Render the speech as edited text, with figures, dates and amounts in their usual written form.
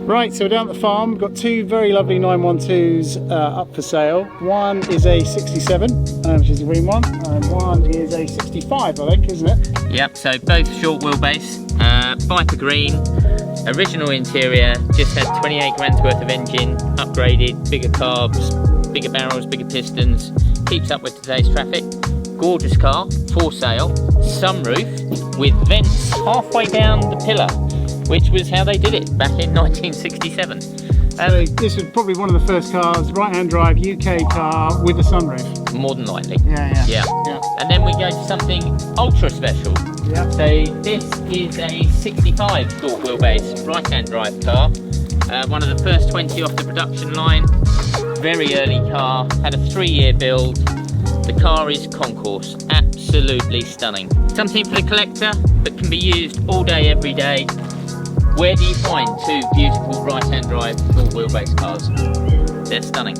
Right, so we're down at the farm. We've got two very lovely 912s up for sale. One is a 67, which is the green one, and one is a 65, I think, isn't it? Yep, so both short wheelbase, Viper green, original interior, just had 28 grand's worth of engine, upgraded, bigger carbs, bigger barrels, bigger pistons, keeps up with today's traffic. Gorgeous car, for sale, sunroof with vents halfway down the pillar, which was how they did it back in 1967. So this was probably one of the first cars, right-hand drive, UK car with a sunroof. More than likely. Yeah. And then we go to something ultra special. Yeah. So this is a 65 short wheelbase right-hand drive car. One of the first 20 off the production line. Very early car, had a 3-year build. The car is concourse, absolutely stunning. Something for the collector, but can be used all day, every day. Where do you find two beautiful right-hand drive full wheelbase cars? They're stunning.